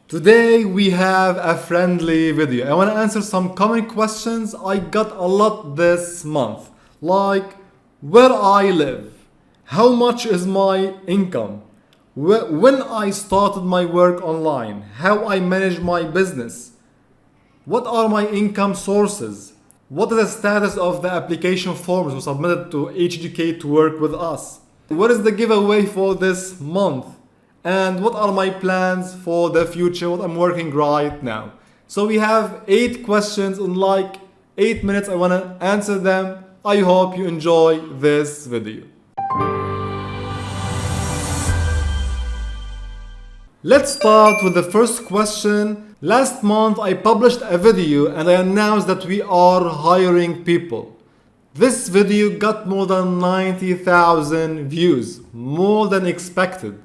Today we have a friendly video. I want to answer some common questions I got a lot this month. Like where I live, how much is my income, when I started my work online, how I manage my business, what are my income sources, what is the status of the application forms we submitted to HGK to work with us, what is the giveaway for this month, and what are my plans for the future, what I'm working right now. So we have 8 questions in like 8 minutes. I want to answer them. I hope you enjoy this video. Let's start with the first question. Last month I published a video and I announced that we are hiring people. This video got more than 90,000 views, more than expected.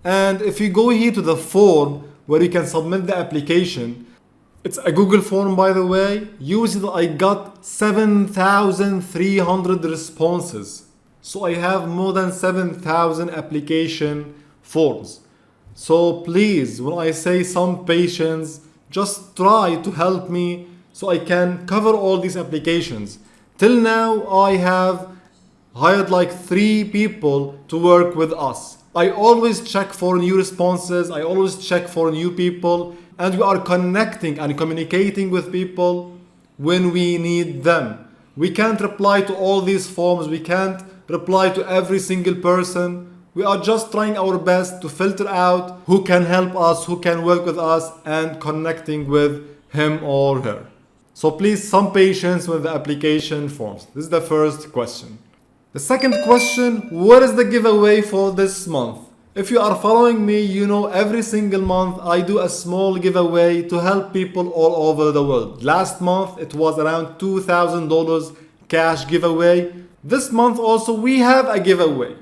And if you go here to the form where you can submit the application, it's a Google form by the way, you see that I got 7,300 responses. So I have more than 7,000 application forms. So please, when I say some patience, just try to help me so I can cover all these applications. Till now, I have hired like 3 people to work with us. I always check for new responses, I always check for new people, and we are connecting and communicating with people when we need them. We can't reply to all these forms, we can't reply to every single person. We are just trying our best to filter out who can help us, who can work with us, and connecting with him or her. So please, some patience with the application forms. This is the first question. The second question, what is the giveaway for this month? If you are following me, you know every single month I do a small giveaway to help people all over the world. Last month it was around $2,000 cash giveaway. This month also we have a giveaway.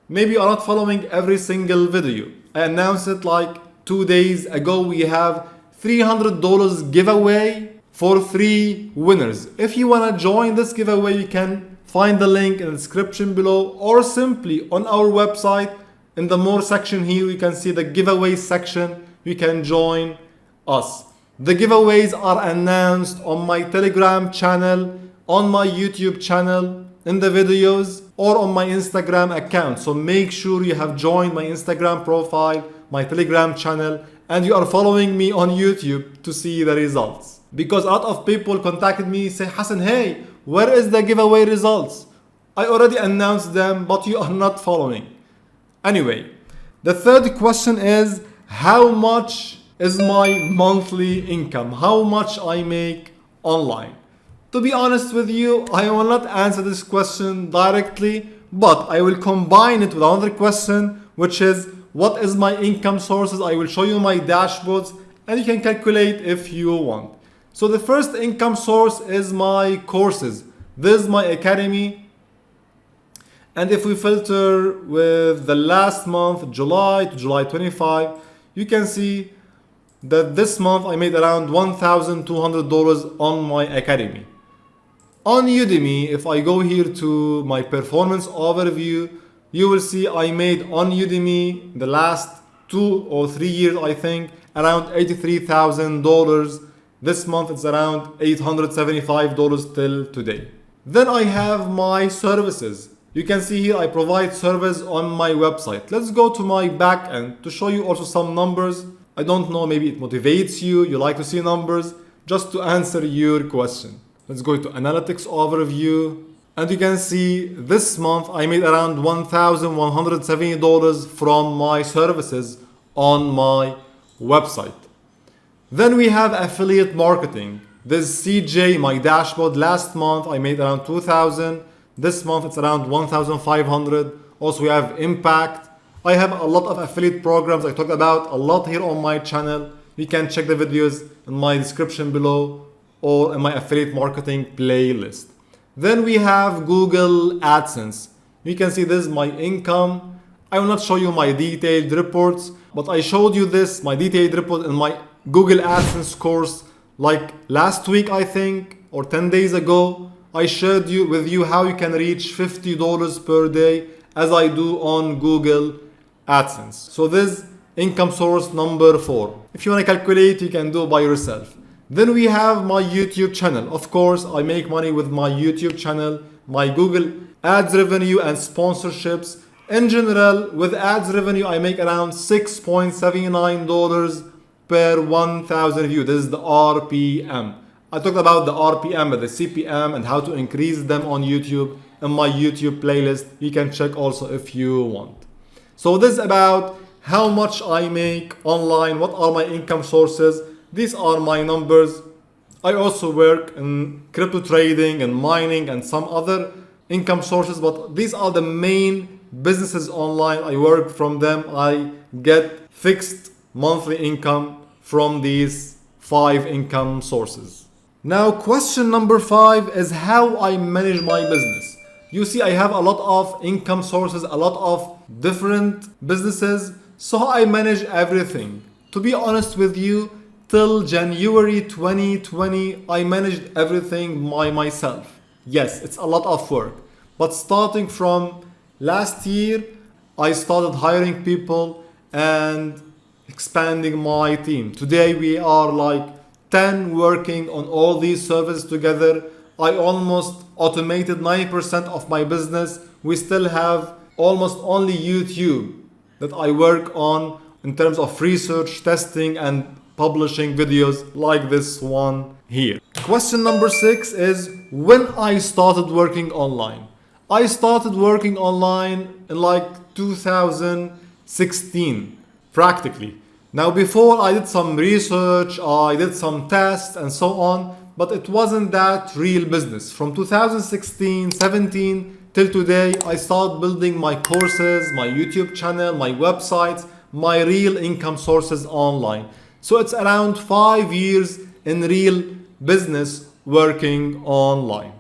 Maybe you are not following every single video. I announced it like 2 days ago. We have $300 giveaway for 3 winners. If you want to join this giveaway, you can find the link in the description below, or simply on our website in the more section here you can see the giveaway section. You can join us. The giveaways are announced on my Telegram channel, on my YouTube channel, in the videos, or on my Instagram account. So make sure you have joined my Instagram profile, my Telegram channel, and you are following me on YouTube to see the results. Because a lot of people contacted me, say, Hasan, hey, where is the giveaway results? I already announced them, but you are not following. Anyway, the third question is, how much is my monthly income? How much I make online? To be honest with you, I will not answer this question directly, but I will combine it with another question, which is, what is my income sources? I will show you my dashboards and you can calculate if you want. So the first income source is my courses. This is my academy. And if we filter with the last month, July to July 25, you can see that this month I made around $1,200 on my academy. On Udemy, if I go here to my performance overview, you will see I made on Udemy the last 2 or 3 years, I think, around $83,000. This month it's around $875 till today. Then I have my services. You can see here I provide service on my website. Let's go to my back end to show you also some numbers. I don't know, maybe it motivates you, you like to see numbers, just to answer your question. Let's go to analytics overview. And you can see this month I made around $1,170 from my services on my website. Then we have affiliate marketing. This CJ, my dashboard. Last month I made around 2,000. This month it's around 1,500. Also we have impact. I have a lot of affiliate programs I talked about a lot here on my channel. You can check the videos in my description below or in my affiliate marketing playlist. Then we have Google AdSense. You can see this is my income. I will not show you my detailed reports, but I showed you this, my detailed report in my Google AdSense course like last week, I think, or 10 days ago. I shared with you how you can reach $50 per day as I do on Google AdSense. So this income source number 4. If you want to calculate, you can do it by yourself. Then we have my YouTube channel. Of course, I make money with my YouTube channel, my Google ads revenue and sponsorships. In general, with ads revenue, I make around $6.79 per 1,000 views. This is the RPM. I talked about the RPM, but the CPM and how to increase them on YouTube in my YouTube playlist. You can check also if you want. So this is about how much I make online, what are my income sources. These are my numbers. I also work in crypto trading and mining and some other income sources, but these are the main businesses online. I work from them. I get fixed monthly income from these 5 income sources. Now, question number 5 is how I manage my business. You see, I have a lot of income sources, a lot of different businesses, so I manage everything. To be honest with you, till January 2020, I managed everything by myself. Yes, it's a lot of work, but starting from last year, I started hiring people and expanding my team. Today we are like 10 working on all these services together. I almost automated 90% of my business. We still have almost only YouTube that I work on in terms of research, testing, and publishing videos like this one here. Question number 6 is when I started working online. I started working online in like 2016, practically. Now before I did some research, I did some tests and so on, but it wasn't that real business. From 2016, 17 till today, I started building my courses, my YouTube channel, my websites, my real income sources online. So it's around 5 years in real business working online.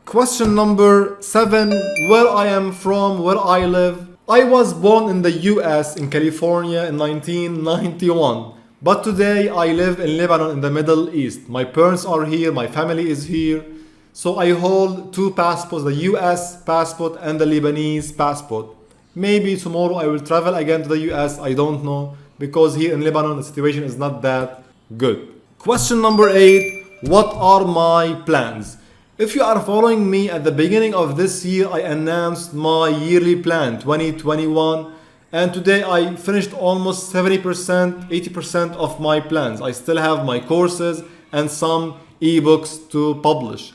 Question number 7, where I am from, where I live. I was born in the US in California in 1991, but today I live in Lebanon in the Middle East. My parents are here, my family is here. So I hold 2 passports, the US passport and the Lebanese passport. Maybe tomorrow I will travel again to the US, I don't know, because here in Lebanon the situation is not that good. Question number 8, what are my plans? If you are following me at the beginning of this year, I announced my yearly plan 2021, and today I finished almost 70%, 80% of my plans. I still have my courses and some ebooks to publish.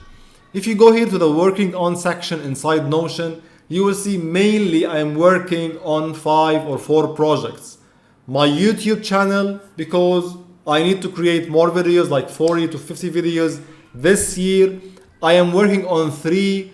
If you go here to the working on section inside Notion, you will see mainly I am working on 5 or 4 projects. My YouTube channel, because I need to create more videos, like 40 to 50 videos this year. I am working on 3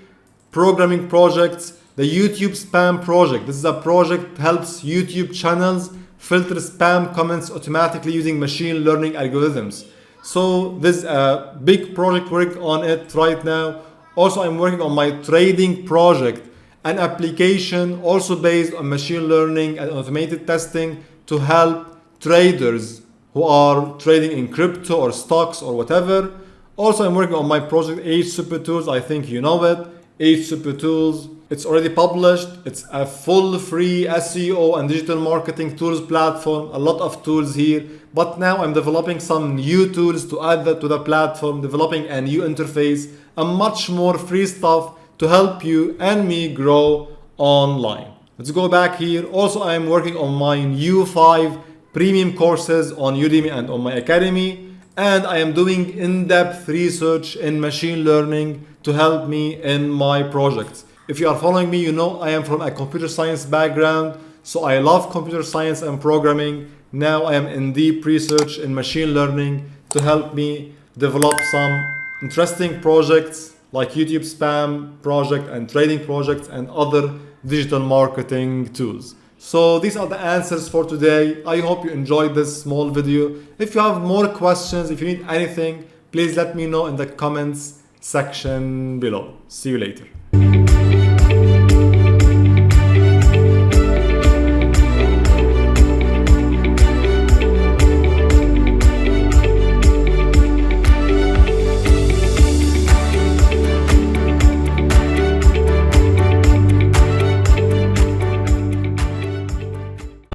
programming projects. The YouTube spam project. This is a project that helps YouTube channels filter spam comments automatically using machine learning algorithms. So this is a big project working on it right now. Also, I'm working on my trading project, an application also based on machine learning and automated testing to help traders who are trading in crypto or stocks or whatever. Also, I'm working on my project 8 Super Tools. I think you know it. 8 Super Tools. It's already published. It's a full free SEO and digital marketing tools platform. A lot of tools here. But now I'm developing some new tools to add that to the platform, developing a new interface and much more free stuff to help you and me grow online. Let's go back here. Also, I'm working on my new 5 premium courses on Udemy and on my academy. And I am doing in-depth research in machine learning to help me in my projects. If you are following me, you know I am from a computer science background, so I love computer science and programming. Now I am in deep research in machine learning to help me develop some interesting projects like YouTube spam project and trading projects and other digital marketing tools. So these are the answers for today. I hope you enjoyed this small video. If you have more questions, if you need anything, please let me know in the comments section below. See you later.